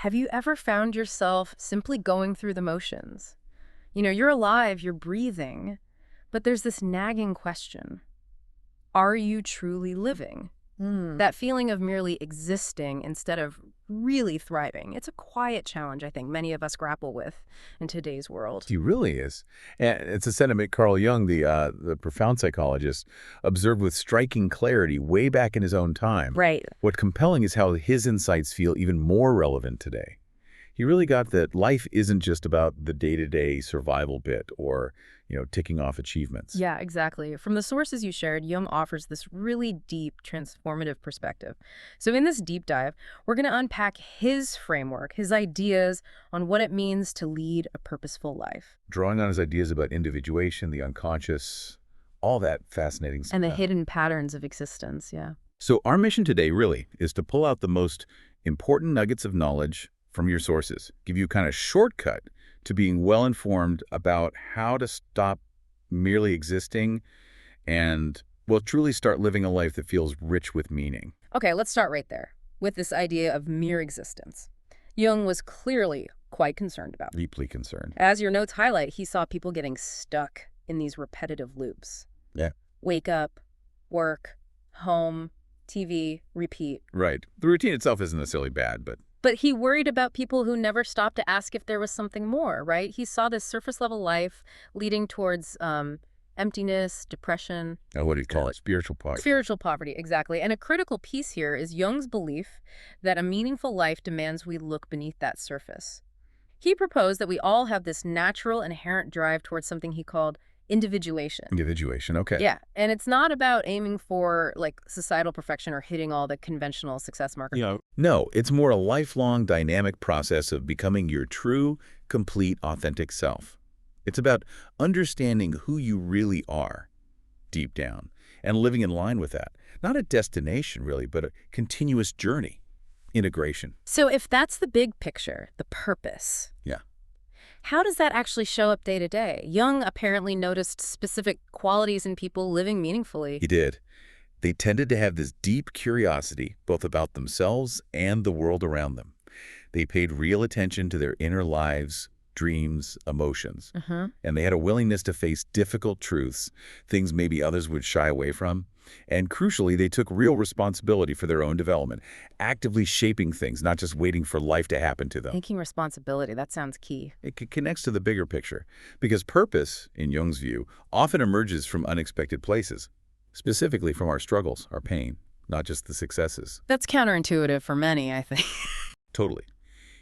Have you ever found yourself simply going through the motions? You're alive, you're breathing, but there's this nagging question. Are you truly living? That feeling of merely existing instead of really thriving. It's a quiet challenge I think many of us grapple with in today's world. He really is. And it's a sentiment Carl Jung, the profound psychologist, observed with striking clarity way back in his own time. Right. What's compelling is how his insights feel even more relevant today. He really got that life isn't just about the day-to-day survival bit or, ticking off achievements. Yeah, exactly. From the sources you shared, Jung offers this really deep, transformative perspective. So in this deep dive, we're going to unpack his framework, his ideas on what it means to lead a purposeful life. Drawing on his ideas about individuation, the unconscious, all that fascinating stuff. And the hidden patterns of existence, yeah. So our mission today really is to pull out the most important nuggets of knowledge from your sources, give you kind of shortcut to being well-informed about how to stop merely existing and, well, truly start living a life that feels rich with meaning. Okay, let's start right there with this idea of mere existence. Jung was clearly quite concerned about. Deeply concerned. As your notes highlight, he saw people getting stuck in these repetitive loops. Yeah. Wake up, work, home, TV, repeat. Right. The routine itself isn't necessarily bad, but he worried about people who never stopped to ask if there was something more, right? He saw this surface-level life leading towards emptiness, depression. what do you call it? Spiritual poverty. Spiritual poverty, exactly. And a critical piece here is Jung's belief that a meaningful life demands we look beneath that surface. He proposed that we all have this natural, inherent drive towards something he called individuation. Individuation, okay. Yeah, and it's not about aiming for, societal perfection or hitting all the conventional success markers. No, it's more a lifelong dynamic process of becoming your true, complete, authentic self. It's about understanding who you really are deep down and living in line with that. Not a destination, really, but a continuous journey. Integration. So if that's the big picture, the purpose. Yeah. How does that actually show up day to day? Jung apparently noticed specific qualities in people living meaningfully. He did. They tended to have this deep curiosity, both about themselves and the world around them. They paid real attention to their inner lives, dreams, emotions. And they had a willingness to face difficult truths, things maybe others would shy away from. And crucially, they took real responsibility for their own development, actively shaping things, not just waiting for life to happen to them. Taking responsibility, that sounds key. It connects to the bigger picture, because purpose, in Jung's view, often emerges from unexpected places, specifically from our struggles, our pain, not just the successes. That's counterintuitive for many, I think. Totally.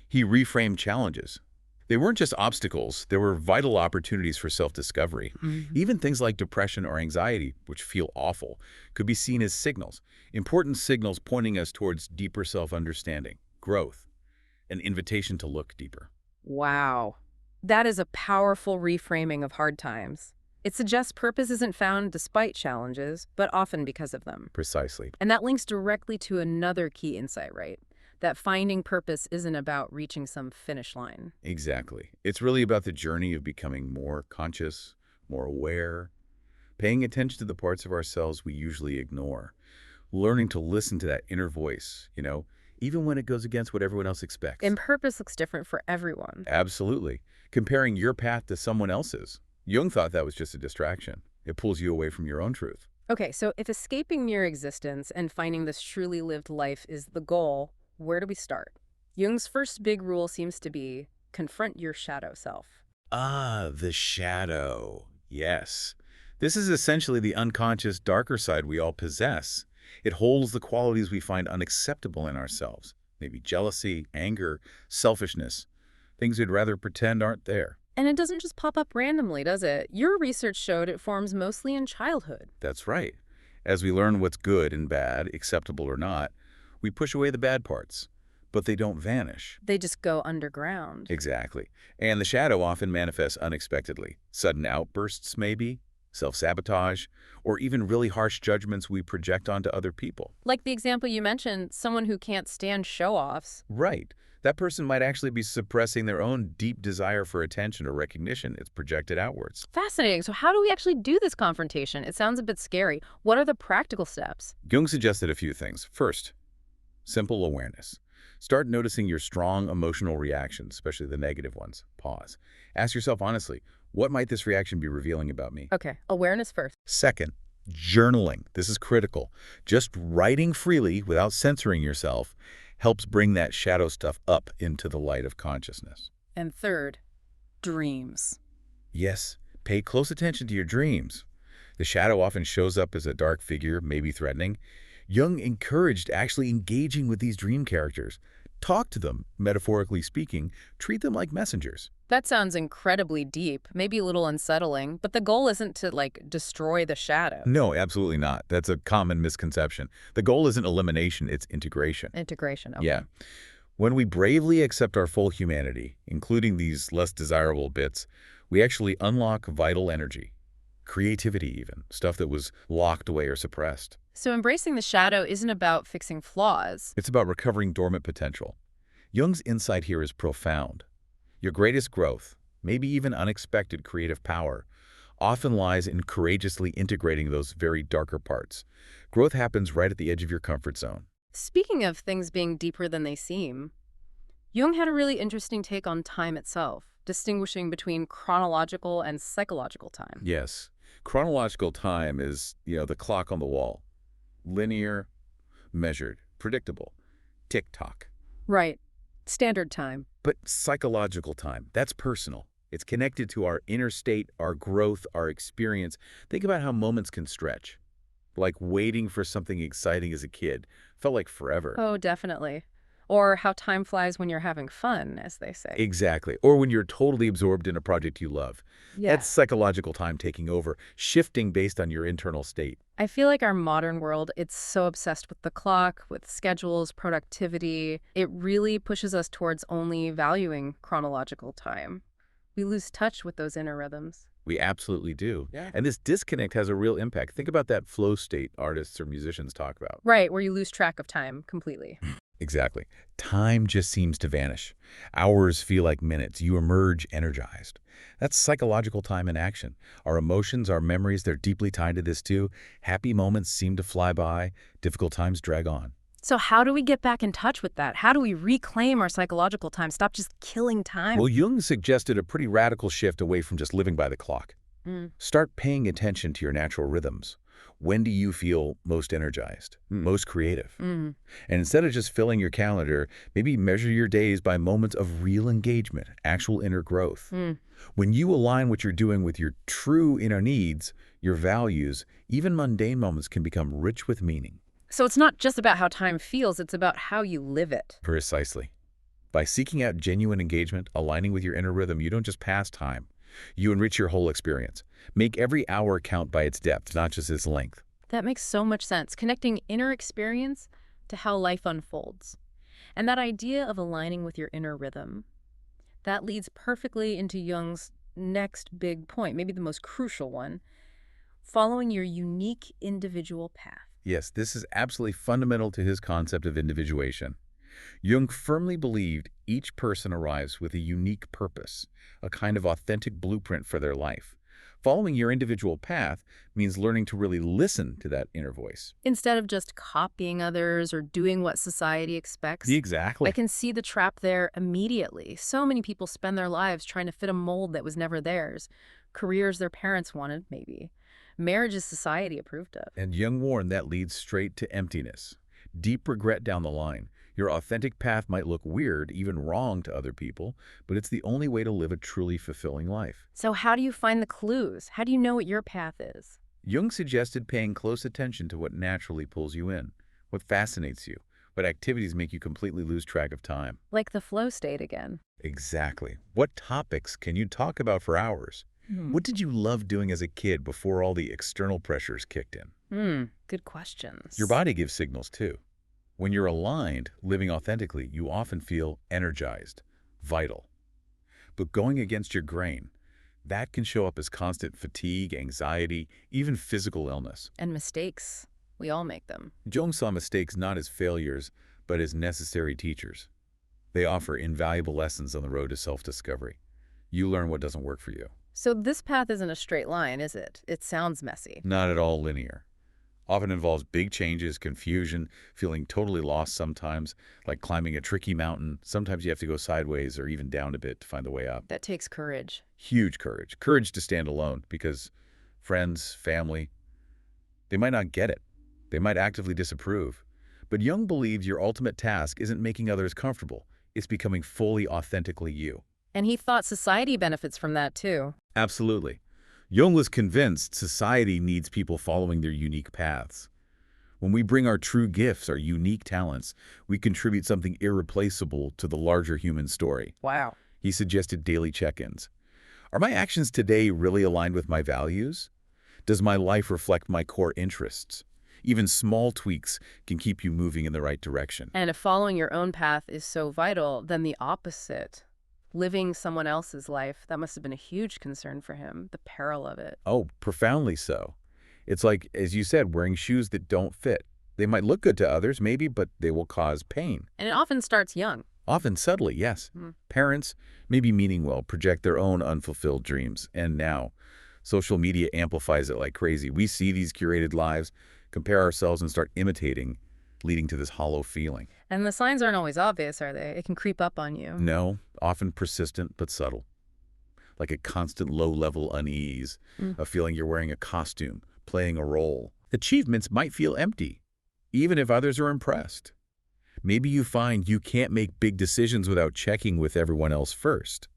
He reframed challenges. They weren't just obstacles, they were vital opportunities for self-discovery. Even things like depression or anxiety, which feel awful, could be seen as signals, important signals pointing us towards deeper self-understanding, growth, an invitation to look deeper. Wow. That is a powerful reframing of hard times. It suggests purpose isn't found despite challenges, but often because of them. Precisely. And that links directly to another key insight, right? That finding purpose isn't about reaching some finish line. Exactly. It's really about the journey of becoming more conscious, more aware, paying attention to the parts of ourselves we usually ignore, learning to listen to that inner voice, even when it goes against what everyone else expects. And purpose looks different for everyone. Absolutely. Comparing your path to someone else's. Jung thought that was just a distraction. It pulls you away from your own truth. Okay, so if escaping mere existence and finding this truly lived life is the goal, where do we start? Jung's first big rule seems to be confront your shadow self. Ah, the shadow. Yes. This is essentially the unconscious, darker side we all possess. It holds the qualities we find unacceptable in ourselves. Maybe jealousy, anger, selfishness. Things we'd rather pretend aren't there. And it doesn't just pop up randomly, does it? Your research showed it forms mostly in childhood. That's right. As we learn what's good and bad, acceptable or not, we push away the bad parts, but they don't vanish. They just go underground. Exactly. And the shadow often manifests unexpectedly. Sudden outbursts, maybe, self-sabotage, or even really harsh judgments we project onto other people. Like the example you mentioned, someone who can't stand show-offs. Right. That person might actually be suppressing their own deep desire for attention or recognition. It's projected outwards. Fascinating. So how do we actually do this confrontation? It sounds a bit scary. What are the practical steps? Jung suggested a few things. First, simple awareness. Start noticing your strong emotional reactions, especially the negative ones. Pause. Ask yourself honestly, what might this reaction be revealing about me? Okay, awareness first. Second, journaling. This is critical. Just writing freely without censoring yourself helps bring that shadow stuff up into the light of consciousness. And third, dreams. Yes, pay close attention to your dreams. The shadow often shows up as a dark figure, maybe threatening. Jung encouraged actually engaging with these dream characters. Talk to them, metaphorically speaking. Treat them like messengers. That sounds incredibly deep, maybe a little unsettling, but the goal isn't to, destroy the shadow. No, absolutely not. That's a common misconception. The goal isn't elimination, it's integration. Integration, okay. Yeah. When we bravely accept our full humanity, including these less desirable bits, we actually unlock vital energy. Creativity even, stuff that was locked away or suppressed. So embracing the shadow isn't about fixing flaws. It's about recovering dormant potential. Jung's insight here is profound. Your greatest growth, maybe even unexpected creative power, often lies in courageously integrating those very darker parts. Growth happens right at the edge of your comfort zone. Speaking of things being deeper than they seem, Jung had a really interesting take on time itself, distinguishing between chronological and psychological time. Yes, chronological time is, the clock on the wall. Linear, measured, predictable. Tick-tock. Right. Standard time. But psychological time, that's personal. It's connected to our inner state, our growth, our experience. Think about how moments can stretch. Like waiting for something exciting as a kid. Felt like forever. Oh, definitely. Or how time flies when you're having fun, as they say. Exactly. Or when you're totally absorbed in a project you love. Yeah. That's psychological time taking over, shifting based on your internal state. I feel like our modern world, it's so obsessed with the clock, with schedules, productivity. It really pushes us towards only valuing chronological time. We lose touch with those inner rhythms. We absolutely do. Yeah. And this disconnect has a real impact. Think about that flow state artists or musicians talk about. Right, where you lose track of time completely. Exactly. Time just seems to vanish. Hours feel like minutes. You emerge energized. That's psychological time in action. Our emotions, our memories, they're deeply tied to this too. Happy moments seem to fly by. Difficult times drag on. So how do we get back in touch with that? How do we reclaim our psychological time? Stop just killing time? Well, Jung suggested a pretty radical shift away from just living by the clock. Start paying attention to your natural rhythms. When do you feel most energized, most creative? And instead of just filling your calendar, maybe measure your days by moments of real engagement, actual inner growth. When you align what you're doing with your true inner needs, your values, even mundane moments can become rich with meaning. So it's not just about how time feels, it's about how you live it. Precisely. By seeking out genuine engagement, aligning with your inner rhythm, you don't just pass time. You enrich your whole experience. Make every hour count by its depth, not just its length. That makes so much sense, connecting inner experience to how life unfolds. And that idea of aligning with your inner rhythm, that leads perfectly into Jung's next big point, maybe the most crucial one, following your unique individual path. Yes, this is absolutely fundamental to his concept of individuation. Jung firmly believed each person arrives with a unique purpose, a kind of authentic blueprint for their life. Following your individual path means learning to really listen to that inner voice. Instead of just copying others or doing what society expects. Exactly. I can see the trap there immediately. So many people spend their lives trying to fit a mold that was never theirs. Careers their parents wanted, maybe. Marriages society approved of. And Jung warned that leads straight to emptiness. Deep regret down the line. Your authentic path might look weird, even wrong to other people, but it's the only way to live a truly fulfilling life. So how do you find the clues? How do you know what your path is? Jung suggested paying close attention to what naturally pulls you in, what fascinates you, what activities make you completely lose track of time. Like the flow state again. Exactly. What topics can you talk about for hours? What did you love doing as a kid before all the external pressures kicked in? Good questions. Your body gives signals too. When you're aligned, living authentically, you often feel energized, vital. But going against your grain, that can show up as constant fatigue, anxiety, even physical illness. And mistakes. We all make them. Jung saw mistakes not as failures, but as necessary teachers. They offer invaluable lessons on the road to self-discovery. You learn what doesn't work for you. So this path isn't a straight line, is it? It sounds messy. Not at all linear. Often involves big changes, confusion, feeling totally lost sometimes, like climbing a tricky mountain. Sometimes you have to go sideways or even down a bit to find the way up. That takes courage. Huge courage. Courage to stand alone because friends, family, they might not get it. They might actively disapprove. But Jung believed your ultimate task isn't making others comfortable. It's becoming fully authentically you. And he thought society benefits from that too. Absolutely. Jung was convinced society needs people following their unique paths. When we bring our true gifts, our unique talents, we contribute something irreplaceable to the larger human story. Wow. He suggested daily check-ins. Are my actions today really aligned with my values? Does my life reflect my core interests? Even small tweaks can keep you moving in the right direction. And if following your own path is so vital, then the opposite, living someone else's life, that must have been a huge concern for him, the peril of it. Oh, profoundly so. It's like, as you said, wearing shoes that don't fit. They might look good to others, maybe, but they will cause pain. And it often starts young. Often subtly, yes. Parents, maybe meaning well, project their own unfulfilled dreams. And now, social media amplifies it like crazy. We see these curated lives, compare ourselves, and start imitating, leading to this hollow feeling. And the signs aren't always obvious, are they? It can creep up on you. No, often persistent but subtle. Like a constant low-level unease, a feeling you're wearing a costume, playing a role. Achievements might feel empty, even if others are impressed. Maybe you find you can't make big decisions without checking with everyone else first.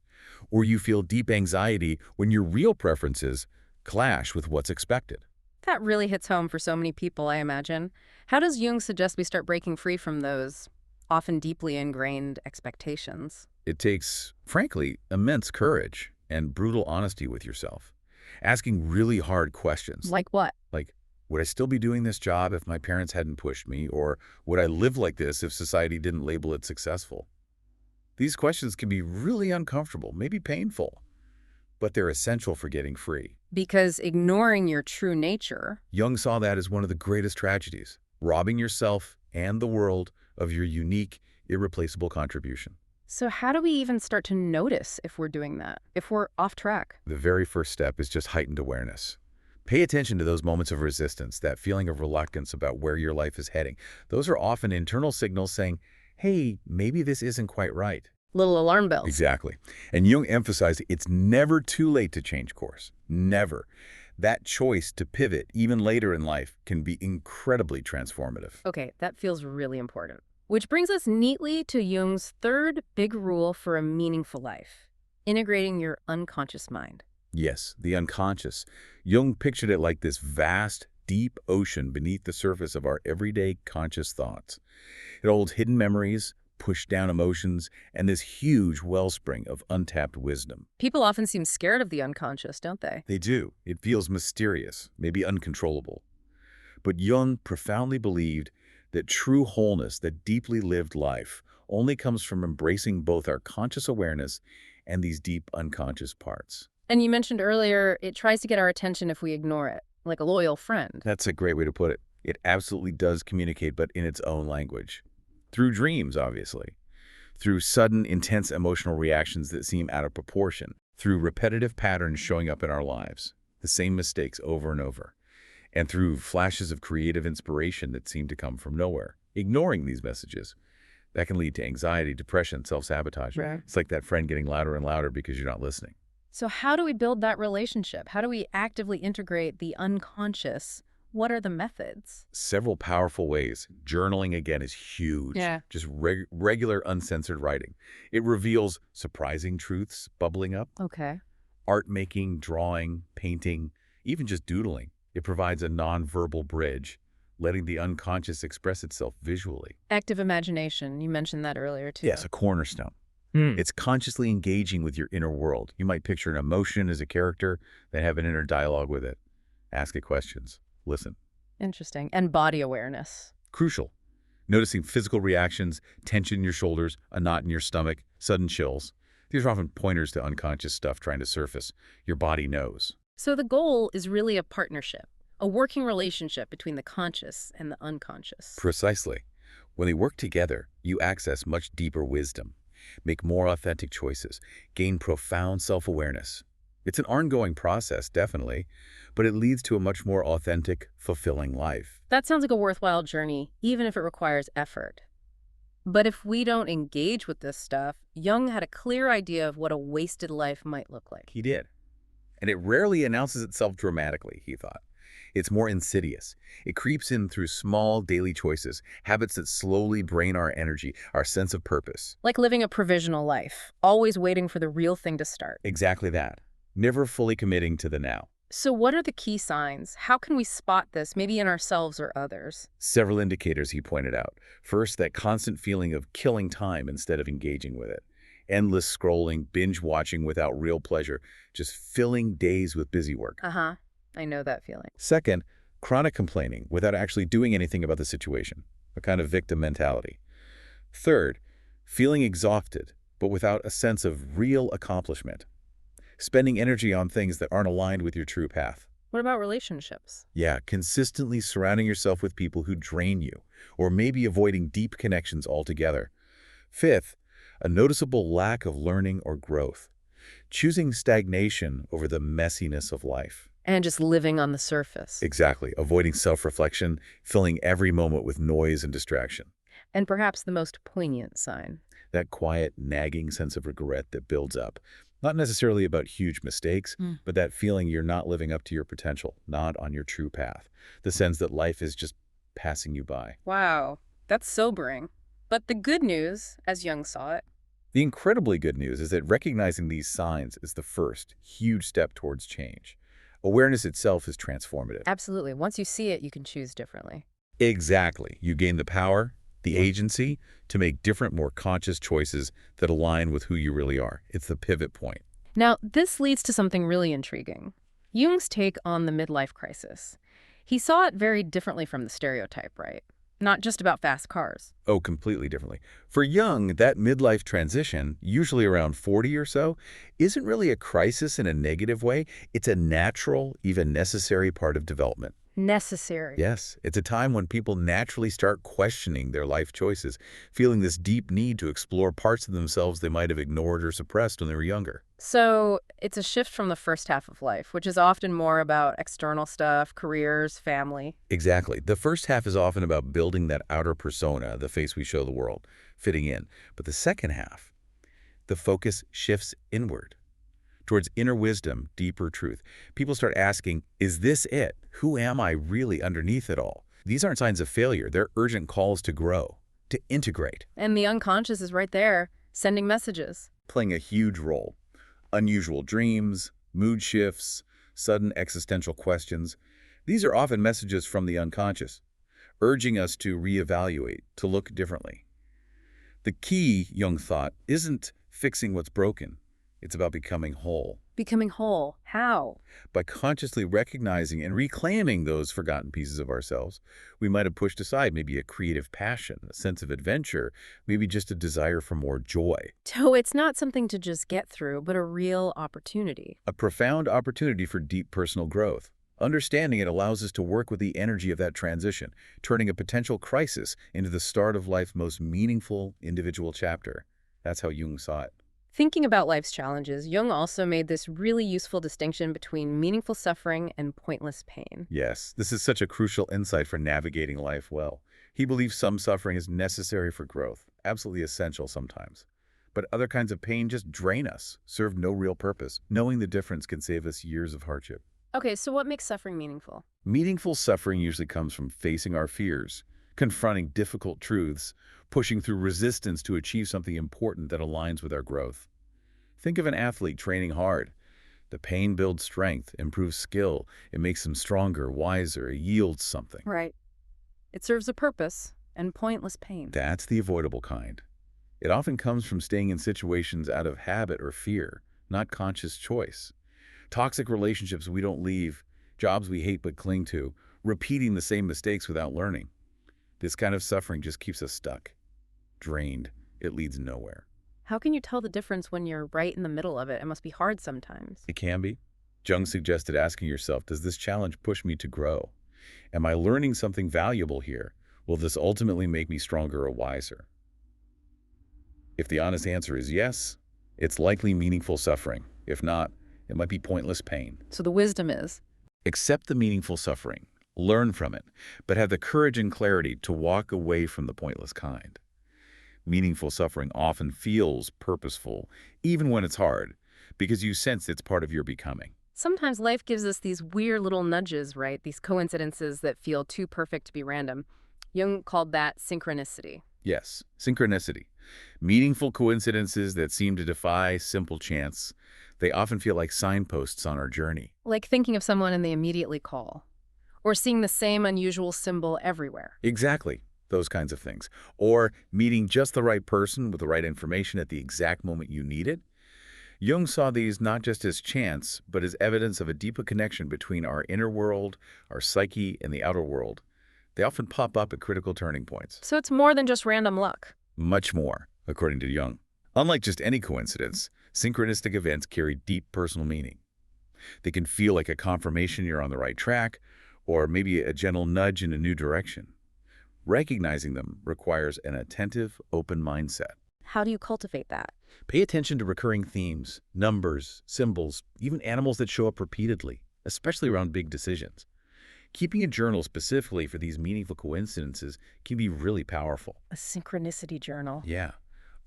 Or you feel deep anxiety when your real preferences clash with what's expected. That really hits home for so many people, I imagine. How does Jung suggest we start breaking free from those often deeply ingrained expectations? It takes, frankly, immense courage and brutal honesty with yourself. Asking really hard questions. Like what? Like, would I still be doing this job if my parents hadn't pushed me? Or would I live like this if society didn't label it successful? These questions can be really uncomfortable, maybe painful, but they're essential for getting free. Because ignoring your true nature. Jung saw that as one of the greatest tragedies, robbing yourself and the world of your unique, irreplaceable contribution. So how do we even start to notice if we're doing that, if we're off track? The very first step is just heightened awareness. Pay attention to those moments of resistance, that feeling of reluctance about where your life is heading. Those are often internal signals saying, hey, maybe this isn't quite right. Little alarm bells. Exactly. And Jung emphasized it's never too late to change course. Never. That choice to pivot, even later in life, can be incredibly transformative. Okay, that feels really important. Which brings us neatly to Jung's third big rule for a meaningful life, integrating your unconscious mind. Yes, the unconscious. Jung pictured it like this vast, deep ocean beneath the surface of our everyday conscious thoughts. It holds hidden memories, pushed down emotions, and this huge wellspring of untapped wisdom. People often seem scared of the unconscious, don't they? They do. It feels mysterious, maybe uncontrollable. But Jung profoundly believed that true wholeness, that deeply lived life, only comes from embracing both our conscious awareness and these deep unconscious parts. And you mentioned earlier, it tries to get our attention if we ignore it, like a loyal friend. That's a great way to put it. It absolutely does communicate, but in its own language. Through dreams, obviously. Through sudden, intense emotional reactions that seem out of proportion. Through repetitive patterns showing up in our lives. The same mistakes over and over. And through flashes of creative inspiration that seem to come from nowhere. Ignoring these messages, that can lead to anxiety, depression, self-sabotage. Right. It's like that friend getting louder and louder because you're not listening. So how do we build that relationship? How do we actively integrate the unconscious? What are the methods? Several powerful ways. Journaling, again, is huge. Yeah. Just regular, uncensored writing. It reveals surprising truths bubbling up. Okay. Art making, drawing, painting, even just doodling. It provides a nonverbal bridge, letting the unconscious express itself visually. Active imagination. You mentioned that earlier, too. Yes, a cornerstone. It's consciously engaging with your inner world. You might picture an emotion as a character, then have an inner dialogue with it. Ask it questions. Listen. Interesting. And body awareness. Crucial. Noticing physical reactions, tension in your shoulders, a knot in your stomach, sudden chills. These are often pointers to unconscious stuff trying to surface. Your body knows. So the goal is really a partnership, a working relationship between the conscious and the unconscious. Precisely. When they work together, you access much deeper wisdom, make more authentic choices, gain profound self-awareness. It's an ongoing process, definitely, but it leads to a much more authentic, fulfilling life. That sounds like a worthwhile journey, even if it requires effort. But if we don't engage with this stuff, Jung had a clear idea of what a wasted life might look like. He did. And it rarely announces itself dramatically, he thought. It's more insidious. It creeps in through small daily choices, habits that slowly drain our energy, our sense of purpose. Like living a provisional life, always waiting for the real thing to start. Exactly that. Never fully committing to the now. So what are the key signs? How can we spot this, maybe in ourselves or others? Several indicators, he pointed out. First, that constant feeling of killing time instead of engaging with it. Endless scrolling, binge watching without real pleasure, just filling days with busy work. Uh-huh. I know that feeling. Second, chronic complaining without actually doing anything about the situation, a kind of victim mentality. Third, feeling exhausted, but without a sense of real accomplishment. Spending energy on things that aren't aligned with your true path. What about relationships? Yeah, consistently surrounding yourself with people who drain you, or maybe avoiding deep connections altogether. Fifth, a noticeable lack of learning or growth. Choosing stagnation over the messiness of life. And just living on the surface. Exactly. Avoiding self-reflection, filling every moment with noise and distraction. And perhaps the most poignant sign. That quiet, nagging sense of regret that builds up. Not necessarily about huge mistakes, but that feeling you're not living up to your potential, not on your true path. The sense that life is just passing you by. Wow, that's sobering. But the good news, as Jung saw it, The incredibly good news is that recognizing these signs is the first huge step towards change. Awareness itself is transformative. absolutely, once you see it, you can choose differently. Exactly. You gain the power, the agency, to make different, more conscious choices that align with who you really are. It's the pivot point. Now, this leads to something really intriguing. Jung's take on the midlife crisis. He saw it very differently from the stereotype, right? Not just about fast cars. Oh, completely differently. For Jung, that midlife transition, usually around 40 or so, isn't really a crisis in a negative way. It's a natural, even necessary part of development. Necessary. Yes, it's a time when people naturally start questioning their life choices, feeling this deep need to explore parts of themselves they might have ignored or suppressed when they were younger. So it's a shift from the first half of life, which is often more about external stuff, careers, family. Exactly. The first half is often about building that outer persona, the face we show the world, fitting in. But the second half, the focus shifts inward, towards inner wisdom, deeper truth. People start asking, is this it? Who am I really underneath it all? These aren't signs of failure. They're urgent calls to grow, to integrate, And the unconscious is right there, sending messages. playing a huge role. Unusual dreams, mood shifts, sudden existential questions. These are often messages from the unconscious, urging us to reevaluate, to look differently. The key, Jung thought, isn't fixing what's broken. It's about becoming whole. Becoming whole. How? By consciously recognizing and reclaiming those forgotten pieces of ourselves, we might have pushed aside maybe a creative passion, a sense of adventure, maybe just a desire for more joy. So it's not something to just get through, but a real opportunity. A profound opportunity for deep personal growth. Understanding it allows us to work with the energy of that transition, turning a potential crisis into the start of life's most meaningful individual chapter. That's how Jung saw it. Thinking about life's challenges, Jung also made this really useful distinction between meaningful suffering and pointless pain. Yes, this is such a crucial insight for navigating life well. He believes some suffering is necessary for growth, absolutely essential sometimes. But other kinds of pain just drain us, serve no real purpose. Knowing the difference can save us years of hardship. Okay, so what makes suffering meaningful? Meaningful suffering usually comes from facing our fears, confronting difficult truths, pushing through resistance to achieve something important that aligns with our growth. Think of an athlete training hard. The pain builds strength, improves skill. It makes them stronger, wiser, it yields something. Right. It serves a purpose, and pointless pain. That's the avoidable kind. It often comes from staying in situations out of habit or fear, not conscious choice. Toxic relationships we don't leave, jobs we hate but cling to, repeating the same mistakes without learning. This kind of suffering just keeps us stuck, drained. It leads nowhere. How can you tell the difference when you're right in the middle of it? It must be hard sometimes. It can be. Jung suggested asking yourself, does this challenge push me to grow? Am I learning something valuable here? Will this ultimately make me stronger or wiser? If the honest answer is yes, it's likely meaningful suffering. If not, It might be pointless pain. So the wisdom is, Accept the meaningful suffering, learn from it, but have the courage and clarity to walk away from the pointless kind. Meaningful suffering often feels purposeful, even when it's hard, because you sense it's part of your becoming. sometimes life gives us these weird little nudges, right? These coincidences that feel too perfect to be random. Jung called that synchronicity. Yes, synchronicity. Meaningful coincidences that seem to defy simple chance. They often feel like signposts on our journey. Like thinking of someone and they immediately call. Or seeing the same unusual symbol everywhere. Exactly, those kinds of things. Or meeting just the right person with the right information at the exact moment you need it. Jung saw these not just as chance, but as evidence of a deeper connection between our inner world, our psyche, and the outer world. They often pop up at critical turning points. So it's more than just random luck. Much more, according to Jung. Unlike just any coincidence, synchronistic events carry deep personal meaning. They can feel like a confirmation you're on the right track, or maybe a gentle nudge in a new direction. Recognizing them requires an attentive, open mindset. How do you cultivate that? Pay attention to recurring themes, numbers, symbols, even animals that show up repeatedly, especially around big decisions. Keeping a journal specifically for these meaningful coincidences can be really powerful. A synchronicity journal. Yeah.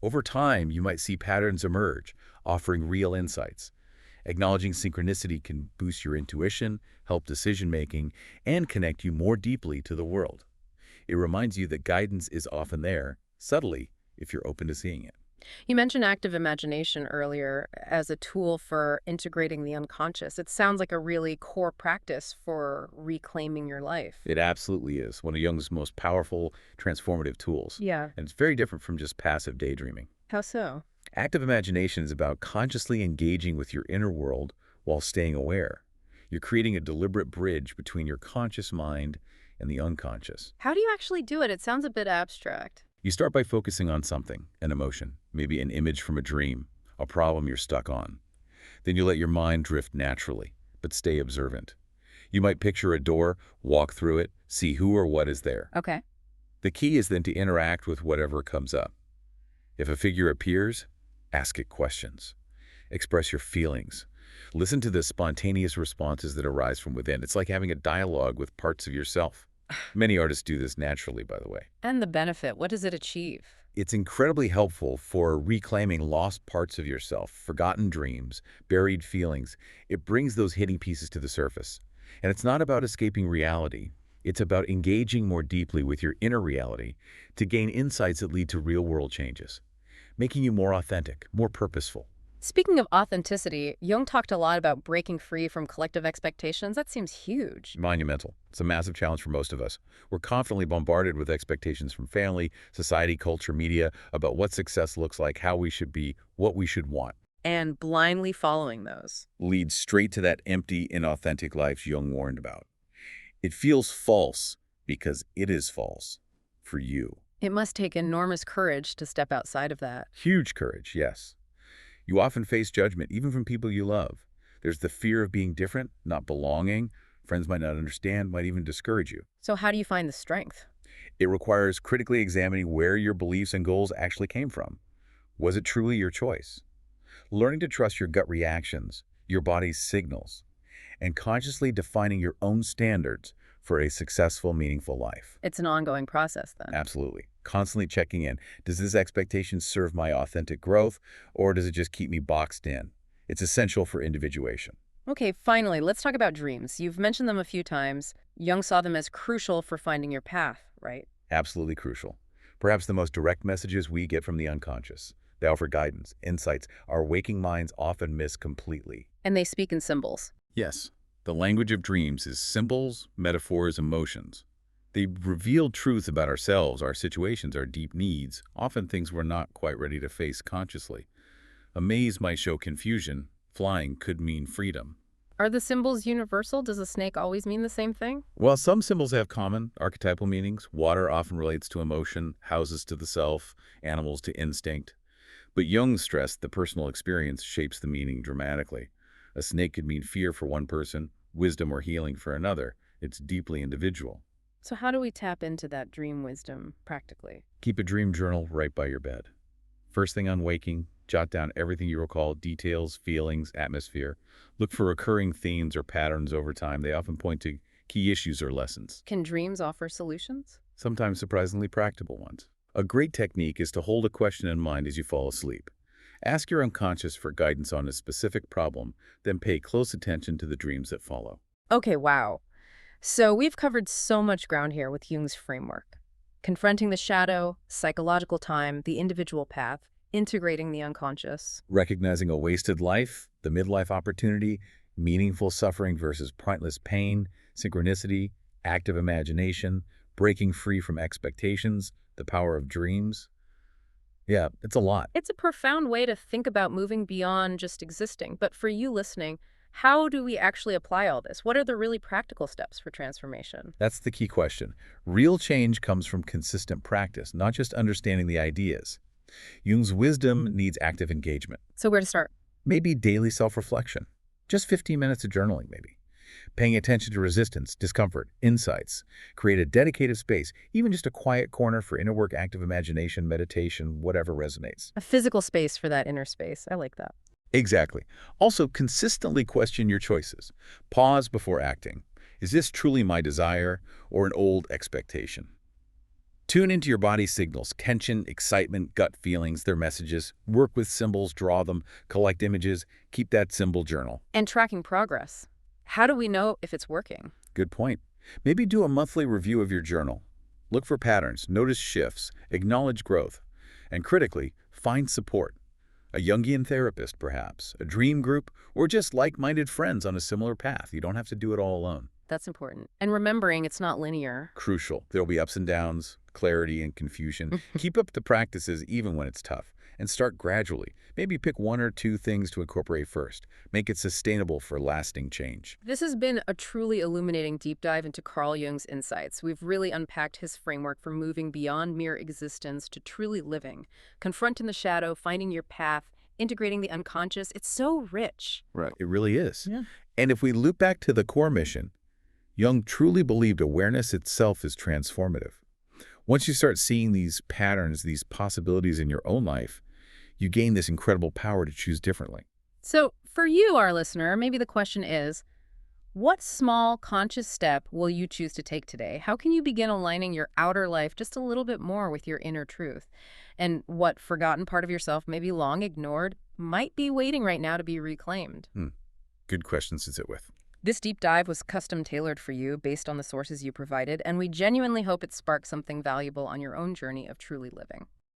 Over time, you might see patterns emerge, offering real insights. Acknowledging synchronicity can boost your intuition, help decision-making, and connect you more deeply to the world. It reminds you that guidance is often there, subtly, if you're open to seeing it. You mentioned active imagination earlier as a tool for integrating the unconscious. It sounds like a really core practice for reclaiming your life. It absolutely is one of Jung's most powerful, transformative tools. Yeah. And it's very different from just passive daydreaming. How so? Active imagination is about consciously engaging with your inner world while staying aware. You're creating a deliberate bridge between your conscious mind and the unconscious. How do you actually do it? It sounds a bit abstract. You start by focusing on something, an emotion, maybe an image from a dream, a problem you're stuck on. Then you let your mind drift naturally, but stay observant. You might picture a door, walk through it, see who or what is there. Okay. The key is then to interact with whatever comes up. If a figure appears, ask it questions. Express your feelings. Listen to the spontaneous responses that arise from within. It's like having a dialogue with parts of yourself. Many artists do this naturally, by the way. And the benefit, what does it achieve? It's incredibly helpful for reclaiming lost parts of yourself, forgotten dreams, buried feelings. It brings those hidden pieces to the surface. And it's not about escaping reality. It's about engaging more deeply with your inner reality to gain insights that lead to real-world changes, making you more authentic, more purposeful. Speaking of authenticity, Jung talked a lot about breaking free from collective expectations. That seems huge. Monumental. It's a massive challenge for most of us. We're constantly bombarded with expectations from family, society, culture, media about what success looks like, how we should be, what we should want. And blindly following those. Leads straight to that empty, inauthentic life Jung warned about. It feels false because it is false for you. It must take enormous courage to step outside of that. Huge courage, yes. You often face judgment, even from people you love. There's the fear of being different, not belonging. Friends might not understand, might even discourage you. So how do you find the strength? It requires critically examining where your beliefs and goals actually came from. Was it truly your choice? Learning to trust your gut reactions, your body's signals, and consciously defining your own standards for a successful, meaningful life. It's an ongoing process then. Absolutely. Constantly checking in. Does this expectation serve my authentic growth, or does it just keep me boxed in? It's essential for individuation. Okay, finally, let's talk about dreams. You've mentioned them a few times. Jung saw them as crucial for finding your path, right? Absolutely crucial. Perhaps the most direct messages we get from the unconscious. They offer guidance, insights our waking minds often miss completely. And they speak in symbols. Yes, the language of dreams is symbols, metaphors, emotions. They reveal truth about ourselves, our situations, our deep needs, often things we're not quite ready to face consciously. A maze might show confusion. Flying could mean freedom. Are the symbols universal? Does a snake always mean the same thing? While some symbols have common, archetypal meanings, water often relates to emotion, houses to the self, animals to instinct. But Jung stressed that personal experience shapes the meaning dramatically. A snake could mean fear for one person, wisdom or healing for another. It's deeply individual. So how do we tap into that dream wisdom practically? Keep a dream journal right by your bed. First thing on waking, Jot down everything you recall, details, feelings, atmosphere. Look for recurring themes or patterns over time. They often point to key issues or lessons, Can dreams offer solutions? sometimes surprisingly practical ones. A great technique is to hold a question in mind as you fall asleep. Ask your unconscious for guidance on a specific problem, then pay close attention to the dreams that follow. Okay, wow. So we've covered so much ground here with Jung's framework. Confronting the shadow, psychological time, the individual path, integrating the unconscious. Recognizing a wasted life, the midlife opportunity, meaningful suffering versus pointless pain, synchronicity, active imagination, breaking free from expectations, the power of dreams. Yeah, it's a lot. It's a profound way to think about moving beyond just existing. But for you listening, how do we actually apply all this? What are the really practical steps for transformation? That's the key question. Real change comes from consistent practice, not just understanding the ideas. Jung's wisdom needs active engagement. So where to start? Maybe daily self-reflection. Just 15 minutes of journaling, maybe. Paying attention to resistance, discomfort, insights. Create a dedicated space, even just a quiet corner for inner work, active imagination, meditation, whatever resonates. A physical space for that inner space. I like that. Exactly. Also, consistently question your choices. Pause before acting. Is this truly my desire or an old expectation? Tune into your body's signals, tension, excitement, gut feelings, their messages. Work with symbols, draw them, collect images, keep that symbol journal. And tracking progress. How do we know if it's working? Good point. Maybe do a monthly review of your journal. Look for patterns, notice shifts, acknowledge growth, and critically, find support. A Jungian therapist, perhaps, a dream group, or just like-minded friends on a similar path. You don't have to do it all alone. That's important. And remembering it's not linear. Crucial. There'll be ups and downs, clarity and confusion. Keep up the practices even when it's tough, and start gradually. Maybe pick one or two things to incorporate first. Make it sustainable for lasting change. This has been a truly illuminating deep dive into Carl Jung's insights. We've really unpacked his framework for moving beyond mere existence to truly living, confronting the shadow, finding your path, integrating the unconscious. It's so rich. Right. It really is. Yeah. And if we loop back to the core mission, Jung truly believed awareness itself is transformative. Once you start seeing these patterns, these possibilities in your own life, you gain this incredible power to choose differently. So for you, our listener, maybe the question is, what small conscious step will you choose to take today? How can you begin aligning your outer life just a little bit more with your inner truth? And what forgotten part of yourself, maybe long ignored, might be waiting right now to be reclaimed? Good questions to sit with. This deep dive was custom tailored for you based on the sources you provided, and we genuinely hope it sparks something valuable on your own journey of truly living.